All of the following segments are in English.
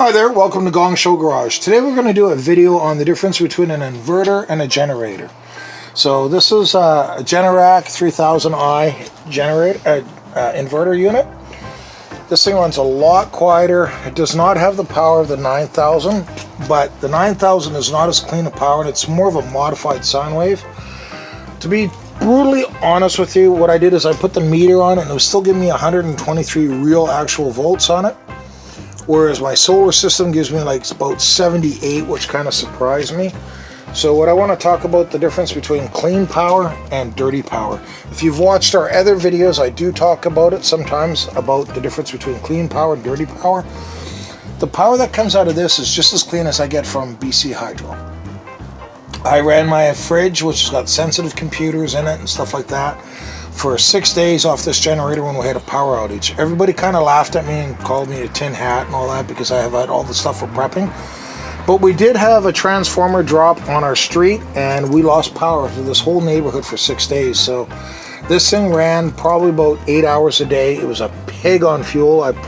Hi there, welcome to Gong Show Garage. Today we're going to do a video on the difference between an inverter and a generator. So this is a Generac 3000i generator inverter unit. This thing runs a lot quieter. It does not have the power of the 9000, but the 9000 is not as clean a power and it's more of a modified sine wave. To be brutally honest with you, what I did is I put the meter on it and it was still giving me 123 real actual volts on it. Whereas my solar system gives me like about 78, which kind of surprised me. So what I want to talk about the difference between clean power and dirty power. If you've watched our other videos, I do talk about it sometimes, about the difference between clean power and dirty power. The power that comes out of this is just as clean as I get from BC Hydro. I ran my fridge, which has got sensitive computers in it and stuff like that, for 6 days off this generator when we had a power outage. Everybody kind of laughed at me and called me a tin hat and all that because I have had all the stuff for prepping. But we did have a transformer drop on our street and we lost power to this whole neighborhood for 6 days. So this thing ran probably about 8 hours a day. It was a pig on fuel. I would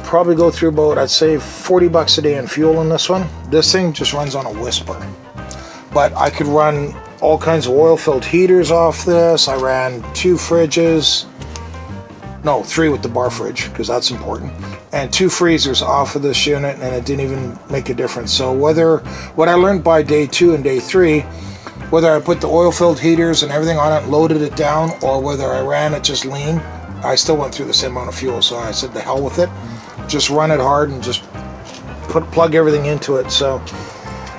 probably go through about, I'd say, 40 bucks a day in fuel in this one. This thing just runs on a whisper. But I could run all kinds of oil-filled heaters off this. I ran 2 fridges, no, 3 with the bar fridge, because that's important, and 2 freezers off of this unit, and it didn't even make a difference. So what I learned by day 2 and day 3, whether I put the oil-filled heaters and everything on it, loaded it down, or whether I ran it just lean, I still went through the same amount of fuel. So I said, the hell with it, just run it hard and just plug everything into it. So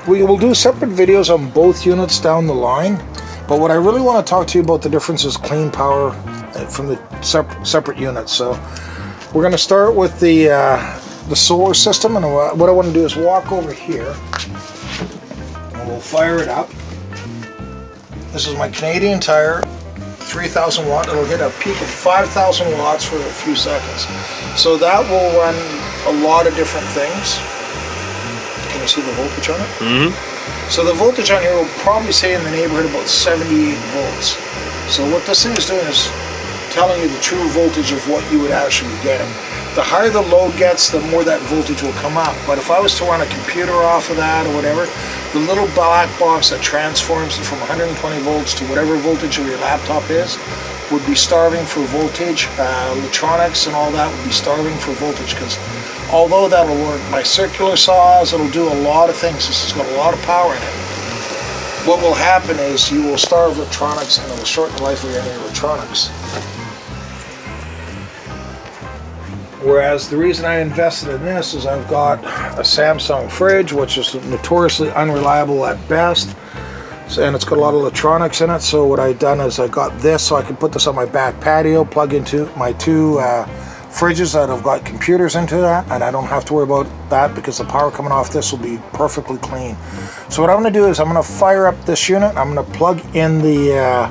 we will do separate videos on both units down the line, but what I really want to talk to you about the difference is clean power from the separate units. So we're going to start with the solar system, and what I want to do is walk over here and we'll fire it up. This is my Canadian Tire 3000 watt. It'll hit a peak of 5,000 watts for a few seconds. So that will run a lot of different things. Can you see the voltage on it? Mm-hmm. So the voltage on here will probably say in the neighborhood about 78 volts. So what this thing is doing is telling you the true voltage of what you would actually be getting. The higher the load gets, the more that voltage will come up. But if I was to run a computer off of that or whatever, the little black box that transforms from 120 volts to whatever voltage of your laptop is would be starving for voltage. Electronics and all that would be starving for voltage, because although that'll work by circular saws, it'll do a lot of things. This has got a lot of power in it. What will happen is you will starve electronics and it will shorten the life of any electronics. Whereas the reason I invested in this is I've got a Samsung fridge, which is notoriously unreliable at best, and it's got a lot of electronics in it. So what I've done is I got this so I can put this on my back patio, plug into my 2 fridges that have got computers into that, and I don't have to worry about that because the power coming off this will be perfectly clean. So what I'm going to do is I'm going to fire up this unit. I'm going to plug in the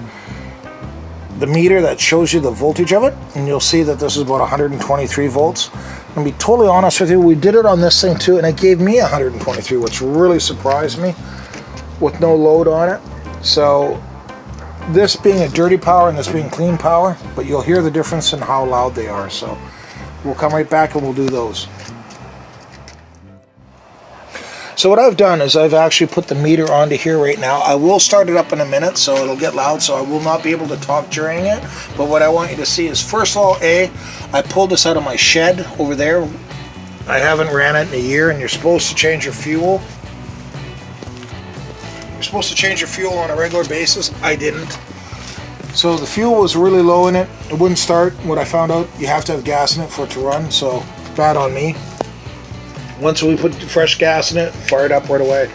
meter that shows you the voltage of it, and you'll see that this is about 123 volts. I'm going to be totally honest with you, we did it on this thing too, and it gave me 123, which really surprised me with no load on it. So this being a dirty power and this being clean power, but you'll hear the difference in how loud they are. So we'll come right back and we'll do those. So what I've done is I've actually put the meter onto here right now. I will start it up in a minute, so it'll get loud, so I will not be able to talk during it. But what I want you to see is, first of all, I pulled this out of my shed over there. I haven't ran it in a year, and you're supposed to change your fuel. You're supposed to change your fuel on a regular basis. I didn't. So the fuel was really low in it. It wouldn't start. What I found out, you have to have gas in it for it to run, so bad on me. Once we put fresh gas in it, fire it up right away.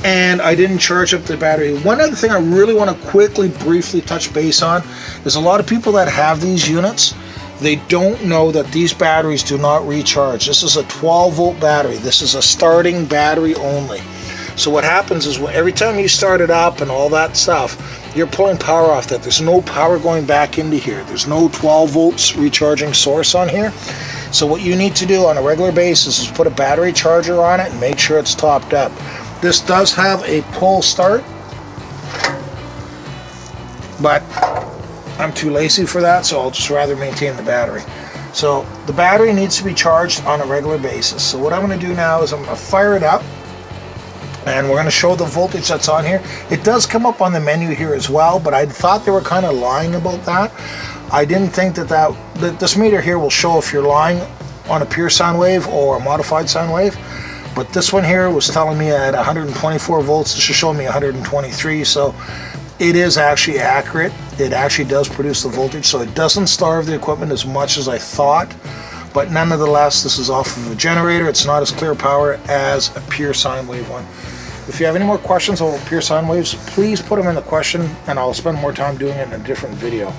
And I didn't charge up the battery. One other thing I really want to quickly, briefly touch base on is a lot of people that have these units, they don't know that these batteries do not recharge. This is a 12-volt battery. This is a starting battery only. So what happens is every time you start it up and all that stuff, you're pulling power off that. There's no power going back into here. There's no 12 volts recharging source on here. So what you need to do on a regular basis is put a battery charger on it and make sure it's topped up. This does have a pull start, but I'm too lazy for that, so I'll just rather maintain the battery. So the battery needs to be charged on a regular basis. So what I'm going to do now is I'm going to fire it up, and we're going to show the voltage that's on here. It does come up on the menu here as well, but I thought they were kind of lying about that. I didn't think that this meter here will show if you're lying on a pure sine wave or a modified sine wave. But this one here was telling me at 124 volts, this is showing me 123, so it is actually accurate. It actually does produce the voltage, so it doesn't starve the equipment as much as I thought. But nonetheless, this is off of a generator. It's not as clear power as a pure sine wave one. If you have any more questions about pure sine waves, please put them in the question, and I'll spend more time doing it in a different video.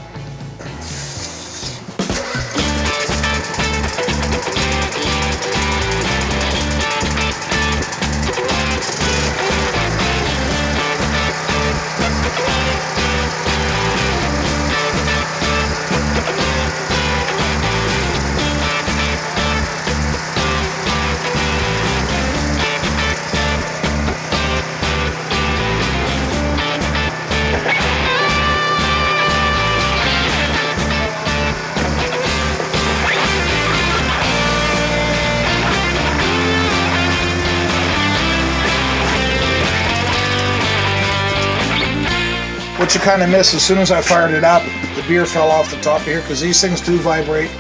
What you kind of miss, as soon as I fired it up, the beer fell off the top here, because these things do vibrate.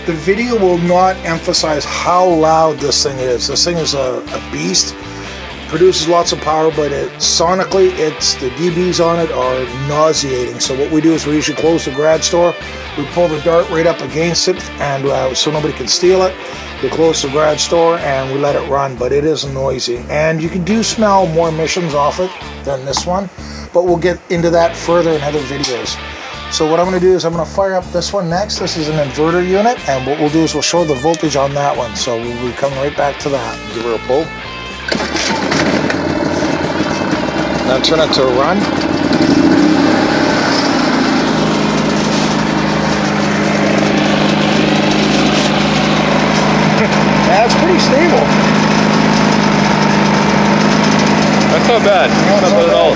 The video will not emphasize how loud this thing is. This thing is a beast. Produces lots of power, but sonically, the dBs on it are nauseating. So what we do is we usually close the garage door. We pull the dart right up against it, and so nobody can steal it. We close the garage door and we let it run, but it is noisy. And you can do smell more emissions off it than this one, but we'll get into that further in other videos. So what I'm going to do is I'm going to fire up this one next. This is an inverter unit, and what we'll do is we'll show the voltage on that one. So we'll be coming right back to that. Give her a pull. Now turn it to a run. That's pretty stable. That's not bad. Yeah, not bad at all.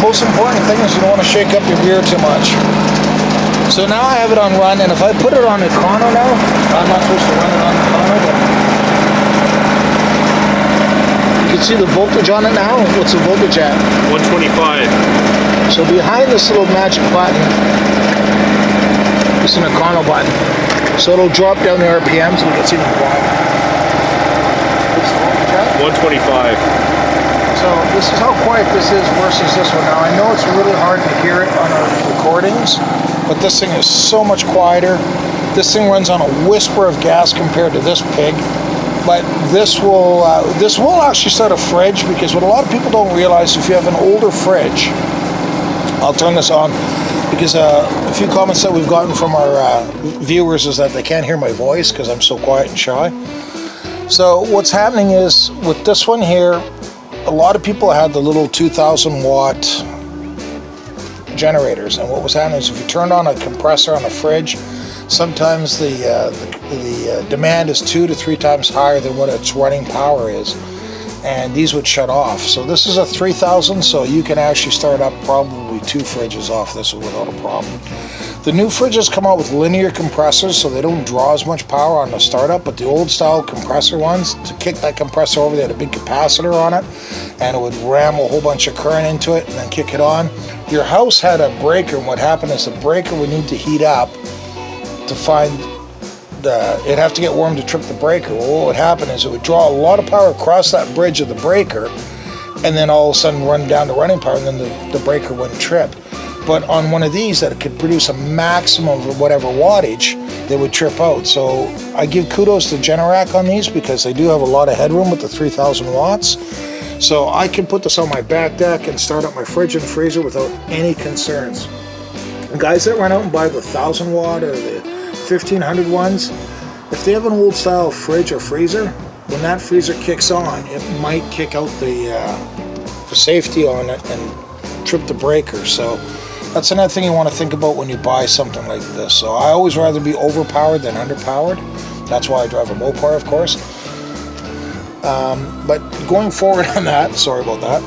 Most important thing is you don't want to shake up your gear too much. So now I have it on run, and if I put it on econo now, I'm not supposed to run it on econo, but you can see the voltage on it now. What's the voltage at? 125. So behind this little magic button is an econo button. So it'll drop down the RPMs and you can see them flying. 125. So this is how quiet this is versus this one. Now I know it's really hard to hear it on our recordings, but this thing is so much quieter. This thing runs on a whisper of gas compared to this pig. But this will actually start a fridge, because what a lot of people don't realize, if you have an older fridge, I'll turn this on, because a few comments that we've gotten from our viewers is that they can't hear my voice because I'm so quiet and shy. So what's happening is with this one here, a lot of people had the little 2,000 watt generators, and what was happening is if you turned on a compressor on a fridge, sometimes the demand is 2 to 3 times higher than what its running power is, and these would shut off. So this is a 3,000, so you can actually start up probably 2 fridges off this without a problem. The new fridges come out with linear compressors, so they don't draw as much power on the startup, but the old style compressor ones, to kick that compressor over, they had a big capacitor on it, and it would ram a whole bunch of current into it and then kick it on. Your house had a breaker, and what happened is the breaker would need to heat up to find it'd have to get warm to trip the breaker. Well, what would happen is it would draw a lot of power across that bridge of the breaker, and then all of a sudden run down to running power, and then the breaker wouldn't trip. But on one of these that could produce a maximum of whatever wattage, they would trip out. So I give kudos to Generac on these, because they do have a lot of headroom with the 3,000 watts. So I can put this on my back deck and start up my fridge and freezer without any concerns. And guys that run out and buy the 1,000 watt or the 1,500 ones, if they have an old style fridge or freezer, when that freezer kicks on, it might kick out the safety on it and trip the breaker. So that's another thing you want to think about when you buy something like this. So I always rather be overpowered than underpowered. That's why I drive a Mopar, of course. But going forward on that, sorry about that.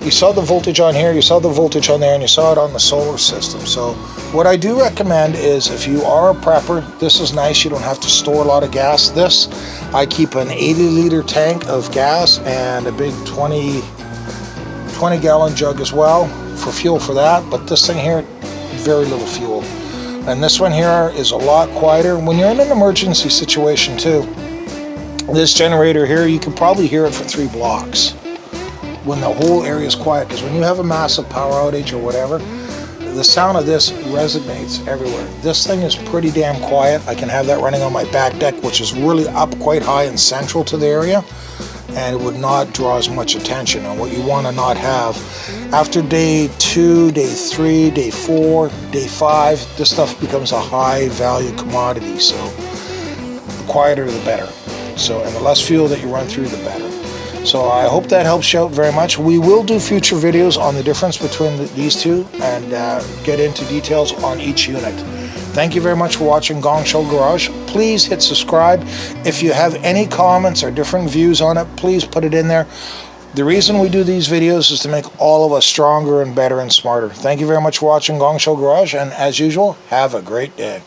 you saw the voltage on here, you saw the voltage on there, and you saw it on the solar system. So what I do recommend is, if you are a prepper, this is nice. You don't have to store a lot of gas. This, I keep an 80-liter tank of gas and a big 20-gallon jug as well for fuel for that. But this thing here, very little fuel. And this one here is a lot quieter. When you're in an emergency situation too, this generator here, you can probably hear it for 3 blocks when the whole area is quiet. Because when you have a massive power outage or whatever, the sound of this resonates everywhere. This thing is pretty damn quiet. I can have that running on my back deck, which is really up quite high and central to the area, and it would not draw as much attention. And what you want to not have after day 2, day 3, day 4, day 5, this stuff becomes a high value commodity. So the quieter the better. So, and the less fuel that you run through, the better. So I hope that helps you out very much. We will do future videos on the difference between these two and get into details on each unit. Thank you very much for watching Gong Show Garage. Please hit subscribe. If you have any comments or different views on it, please put it in there. The reason we do these videos is to make all of us stronger and better and smarter. Thank you very much for watching Gong Show Garage, and as usual, have a great day.